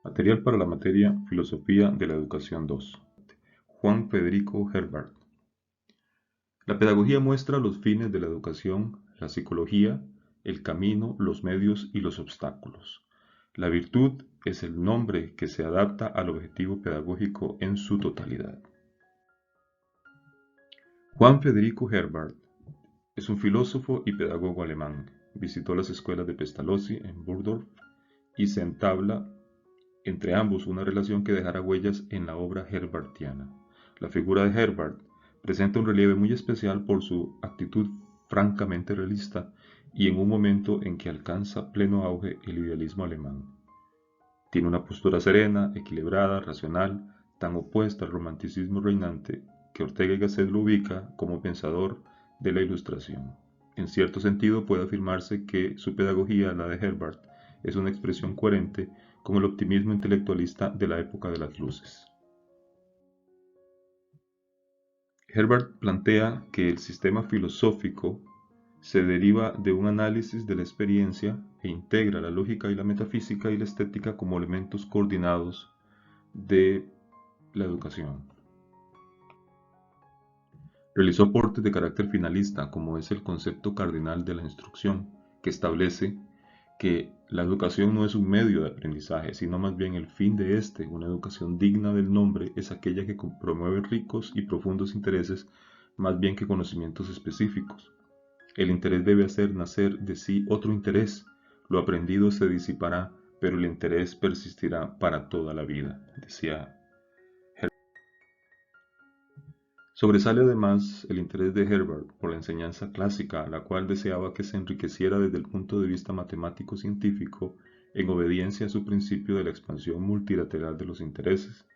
Material para la materia Filosofía de la Educación 2. Juan Federico Herbart. La pedagogía muestra los fines de la educación, la psicología, el camino, los medios y los obstáculos. La virtud es el nombre que se adapta al objetivo pedagógico en su totalidad. Juan Federico Herbart es un filósofo y pedagogo alemán. Visitó las escuelas de Pestalozzi en Burgdorf y se entabla entre ambos una relación que dejará huellas en la obra herbartiana. La figura de Herbart presenta un relieve muy especial por su actitud francamente realista y en un momento en que alcanza pleno auge el idealismo alemán. Tiene una postura serena, equilibrada, racional, tan opuesta al romanticismo reinante que Ortega y Gasset lo ubica como pensador de la Ilustración. En cierto sentido puede afirmarse que su pedagogía, la de Herbart, es una expresión coherente con el optimismo intelectualista de la época de las luces. Herbart plantea que el sistema filosófico se deriva de un análisis de la experiencia e integra la lógica y la metafísica y la estética como elementos coordinados de la educación. Realizó aportes de carácter finalista, como es el concepto cardinal de la instrucción, que establece que la educación no es un medio de aprendizaje, sino más bien el fin de este. Una educación digna del nombre es aquella que promueve ricos y profundos intereses más bien que conocimientos específicos. El interés debe hacer nacer de sí otro interés. Lo aprendido se disipará, pero el interés persistirá para toda la vida, decía Herbart. Sobresale además el interés de Herbart por la enseñanza clásica, la cual deseaba que se enriqueciera desde el punto de vista matemático-científico en obediencia a su principio de la expansión multilateral de los intereses.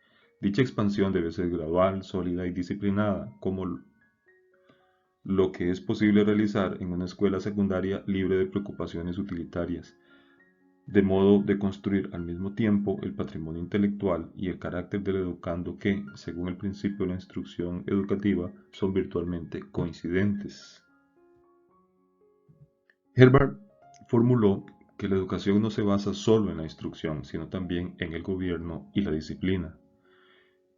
Dicha expansión debe ser gradual, sólida y disciplinada, como lo que es posible realizar en una escuela secundaria libre de preocupaciones utilitarias, de modo de construir al mismo tiempo el patrimonio intelectual y el carácter del educando que, según el principio de la instrucción educativa, son virtualmente coincidentes. Herbart formuló que la educación no se basa solo en la instrucción, sino también en el gobierno y la disciplina.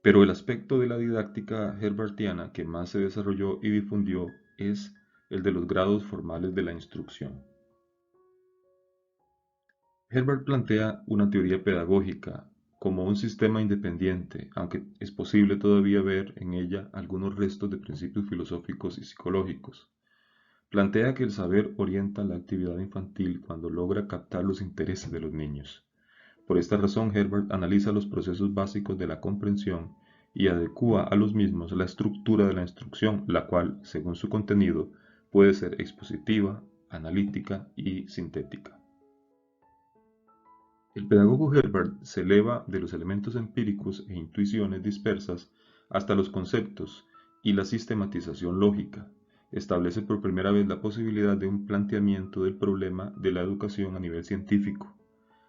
Pero el aspecto de la didáctica herbartiana que más se desarrolló y difundió es el de los grados formales de la instrucción. Herbart plantea una teoría pedagógica como un sistema independiente, aunque es posible todavía ver en ella algunos restos de principios filosóficos y psicológicos. Plantea que el saber orienta la actividad infantil cuando logra captar los intereses de los niños. Por esta razón, Herbart analiza los procesos básicos de la comprensión y adecúa a los mismos la estructura de la instrucción, la cual, según su contenido, puede ser expositiva, analítica y sintética. El pedagogo Herbart se eleva de los elementos empíricos e intuiciones dispersas hasta los conceptos y la sistematización lógica. Establece por primera vez la posibilidad de un planteamiento del problema de la educación a nivel científico.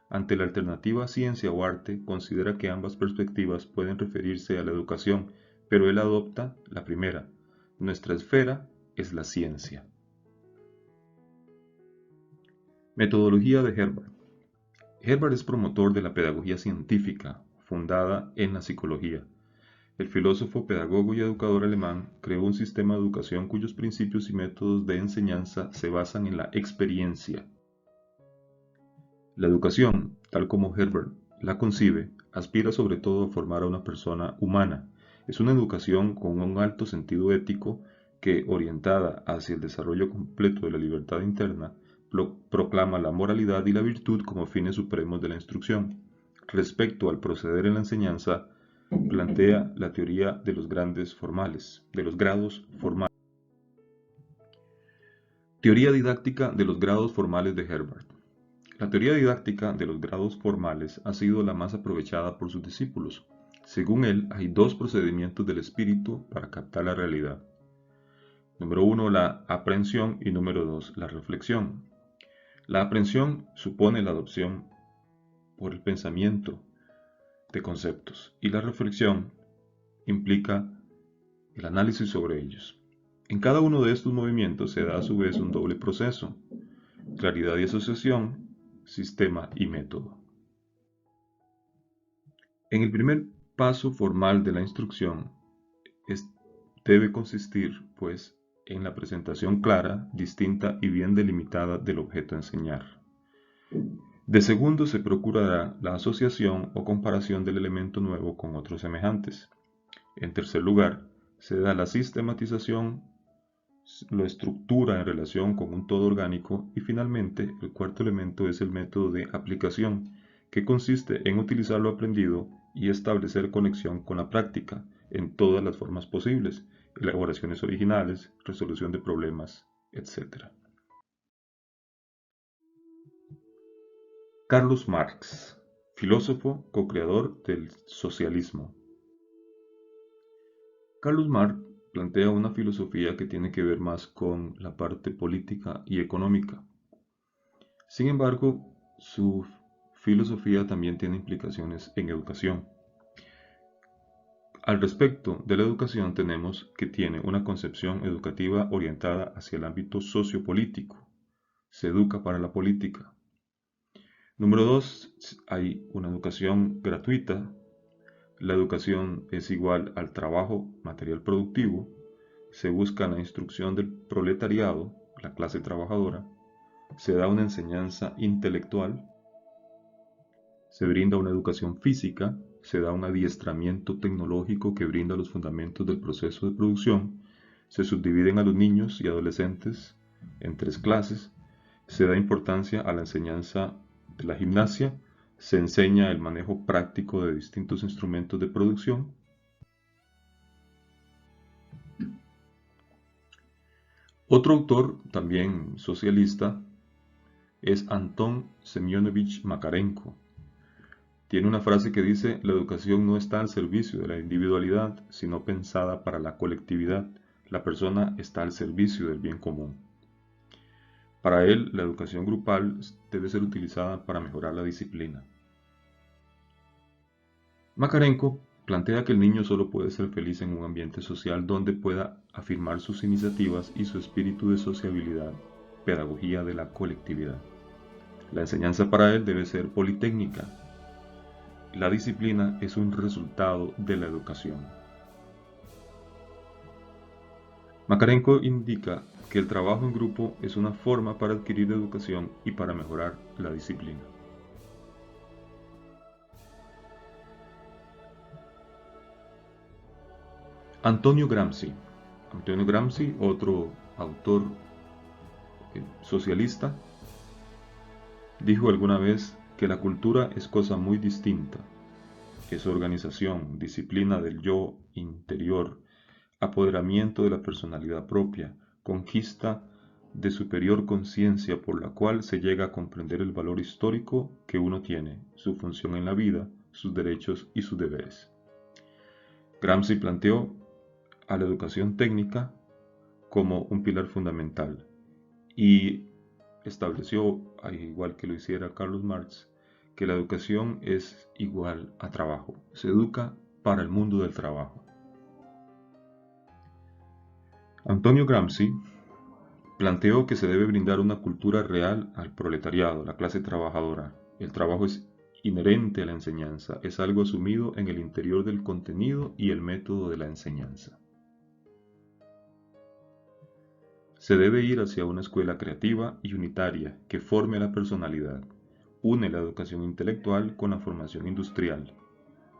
Ante la alternativa ciencia o arte, considera que ambas perspectivas pueden referirse a la educación, pero él adopta la primera. Nuestra esfera es la ciencia. Metodología de Herbart. Herbart es promotor de la pedagogía científica, fundada en la psicología. El filósofo, pedagogo y educador alemán creó un sistema de educación cuyos principios y métodos de enseñanza se basan en la experiencia. La educación, tal como Herbart la concibe, aspira sobre todo a formar a una persona humana. Es una educación con un alto sentido ético que, orientada hacia el desarrollo completo de la libertad interna, proclama la moralidad y la virtud como fines supremos de la instrucción. Respecto al proceder en la enseñanza, plantea la teoría de los grados formales. Teoría didáctica de los grados formales de Herbart. La teoría didáctica de los grados formales ha sido la más aprovechada por sus discípulos. Según él, hay dos procedimientos del espíritu para captar la realidad. Número 1, la aprehensión y número 2, la reflexión. La aprehensión supone la adopción por el pensamiento de conceptos y la reflexión implica el análisis sobre ellos. En cada uno de estos movimientos se da a su vez un doble proceso: claridad y asociación, sistema y método. En el primer paso formal de la instrucción debe consistir, pues, en la presentación clara, distinta y bien delimitada del objeto a enseñar. De segundo, se procurará la asociación o comparación del elemento nuevo con otros semejantes. En tercer lugar, se da la sistematización, lo estructura en relación con un todo orgánico y finalmente el cuarto elemento es el método de aplicación, que consiste en utilizar lo aprendido y establecer conexión con la práctica en todas las formas posibles, elaboraciones originales, resolución de problemas, etc. Carlos Marx, filósofo, co-creador del socialismo. Carlos Marx plantea una filosofía que tiene que ver más con la parte política y económica. Sin embargo, su filosofía también tiene implicaciones en educación. Al respecto de la educación tenemos que tiene una concepción educativa orientada hacia el ámbito sociopolítico. Se educa para la política. Número 2, hay una educación gratuita. La educación es igual al trabajo material productivo. Se busca la instrucción del proletariado, la clase trabajadora. Se da una enseñanza intelectual. Se brinda una educación física. Se da un adiestramiento tecnológico que brinda los fundamentos del proceso de producción. Se subdividen a los niños y adolescentes en 3 clases. Se da importancia a la enseñanza de la gimnasia. Se enseña el manejo práctico de distintos instrumentos de producción. Otro autor, también socialista, es Anton Semyonovich Makarenko. Tiene una frase que dice: la educación no está al servicio de la individualidad, sino pensada para la colectividad. La persona está al servicio del bien común. Para él, la educación grupal debe ser utilizada para mejorar la disciplina. Makarenko plantea que el niño solo puede ser feliz en un ambiente social donde pueda afirmar sus iniciativas y su espíritu de sociabilidad, pedagogía de la colectividad. La enseñanza para él debe ser politécnica. La disciplina es un resultado de la educación. Makarenko indica que el trabajo en grupo es una forma para adquirir educación y para mejorar la disciplina. Antonio Gramsci. Antonio Gramsci, otro autor socialista, dijo alguna vez que la cultura es cosa muy distinta. Es organización, disciplina del yo interior, apoderamiento de la personalidad propia, conquista de superior conciencia por la cual se llega a comprender el valor histórico que uno tiene, su función en la vida, sus derechos y sus deberes. Gramsci planteó a la educación técnica como un pilar fundamental y estableció, al igual que lo hiciera Carlos Marx, que la educación es igual a trabajo. Se educa para el mundo del trabajo. Antonio Gramsci planteó que se debe brindar una cultura real al proletariado, la clase trabajadora. El trabajo es inherente a la enseñanza, es algo asumido en el interior del contenido y el método de la enseñanza. Se debe ir hacia una escuela creativa y unitaria que forme la personalidad. Une la educación intelectual con la formación industrial.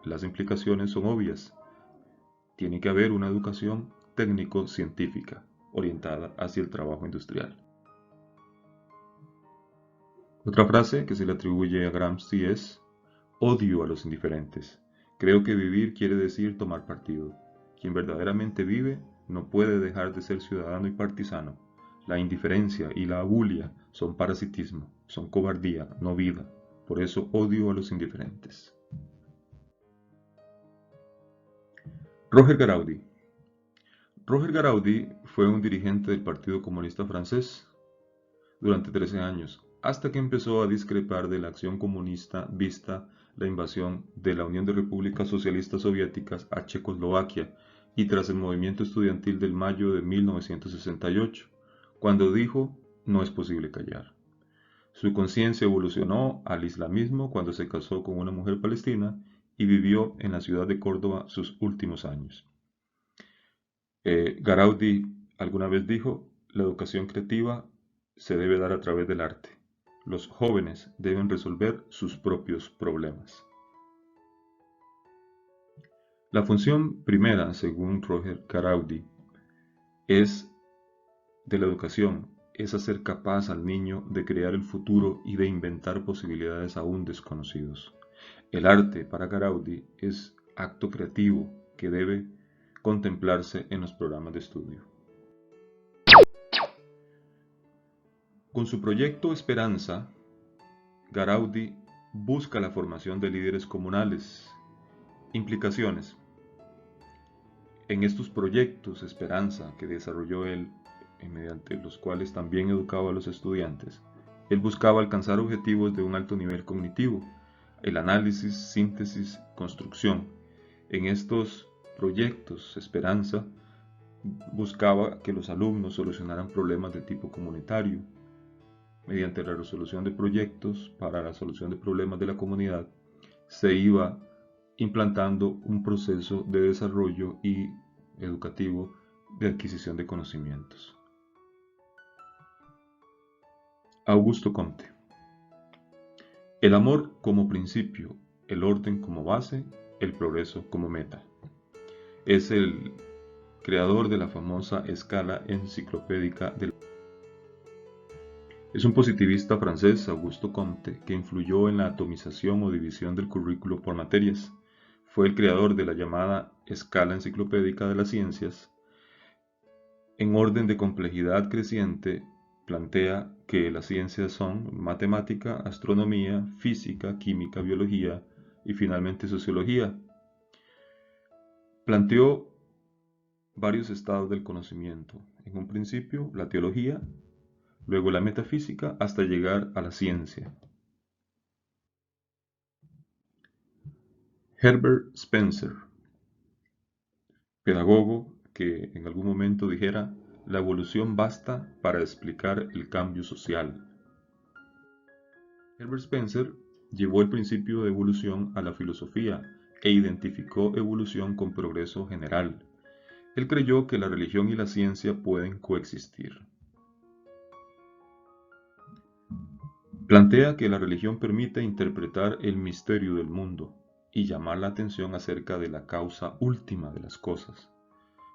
Las implicaciones son obvias. Tiene que haber una educación técnico-científica orientada hacia el trabajo industrial. Otra frase que se le atribuye a Gramsci es: odio a los indiferentes. Creo que vivir quiere decir tomar partido. Quien verdaderamente vive no puede dejar de ser ciudadano y partisano. La indiferencia y la abulia son parasitismo, son cobardía, no vida. Por eso odio a los indiferentes. Roger Garaudi. Roger Garaudi fue un dirigente del Partido Comunista Francés durante 13 años, hasta que empezó a discrepar de la acción comunista vista la invasión de la Unión de Repúblicas Socialistas Soviéticas a Checoslovaquia y tras el movimiento estudiantil del mayo de 1968, cuando dijo: no es posible callar. Su conciencia evolucionó al islamismo cuando se casó con una mujer palestina y vivió en la ciudad de Córdoba sus últimos años. Garaudi alguna vez dijo: la educación creativa se debe dar a través del arte. Los jóvenes deben resolver sus propios problemas. La función primera, según Roger Garaudi, de la educación es hacer capaz al niño de crear el futuro y de inventar posibilidades aún desconocidos. El arte, para Garaudi, es acto creativo que debe contemplarse en los programas de estudio. Con su proyecto Esperanza, Garaudi busca la formación de líderes comunales. Implicaciones. En estos proyectos Esperanza que desarrolló él, mediante los cuales también educaba a los estudiantes, él buscaba alcanzar objetivos de un alto nivel cognitivo, el análisis, síntesis, construcción. En estos proyectos Esperanza buscaba que los alumnos solucionaran problemas de tipo comunitario. Mediante la resolución de proyectos para la solución de problemas de la comunidad, se iba implantando un proceso de desarrollo y educativo de adquisición de conocimientos. Augusto Comte. El amor como principio, el orden como base, el progreso como meta. Es el creador de la famosa escala enciclopédica del... Es un positivista francés, Augusto Comte, que influyó en la atomización o división del currículo por materias. Fue el creador de la llamada escala enciclopédica de las ciencias. En orden de complejidad creciente, plantea que las ciencias son matemática, astronomía, física, química, biología y finalmente sociología. Planteó varios estados del conocimiento. En un principio, la teología, luego la metafísica, hasta llegar a la ciencia. Herbert Spencer, pedagogo que en algún momento dijera: la evolución basta para explicar el cambio social. Herbert Spencer llevó el principio de evolución a la filosofía e identificó evolución con progreso general. Él creyó que la religión y la ciencia pueden coexistir. Plantea que la religión permite interpretar el misterio del mundo y llamar la atención acerca de la causa última de las cosas,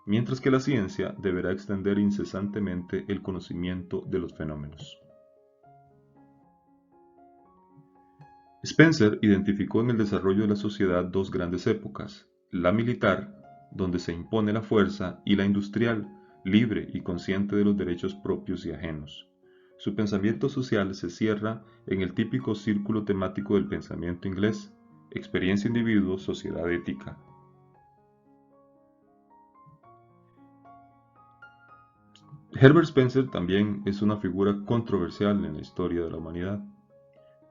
mientras que la ciencia deberá extender incesantemente el conocimiento de los fenómenos. Spencer identificó en el desarrollo de la sociedad dos grandes épocas: la militar, donde se impone la fuerza, y la industrial, libre y consciente de los derechos propios y ajenos. Su pensamiento social se cierra en el típico círculo temático del pensamiento inglés: experiencia individuo, sociedad ética. Herbert Spencer también es una figura controversial en la historia de la humanidad.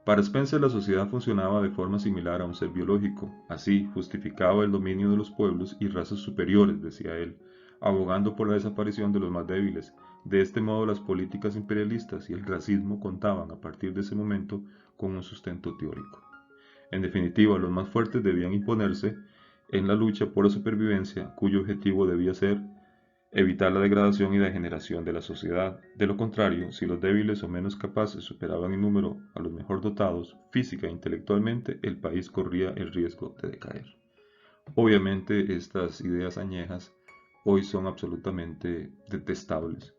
Para Spencer, la sociedad funcionaba de forma similar a un ser biológico. Así, justificaba el dominio de los pueblos y razas superiores, decía él, abogando por la desaparición de los más débiles. De este modo, las políticas imperialistas y el racismo contaban, a partir de ese momento, con un sustento teórico. En definitiva, los más fuertes debían imponerse en la lucha por la supervivencia, cuyo objetivo debía ser evitar la degradación y degeneración de la sociedad. De lo contrario, si los débiles o menos capaces superaban en número a los mejor dotados, física e intelectualmente, el país corría el riesgo de decaer. Obviamente, estas ideas añejas hoy son absolutamente detestables.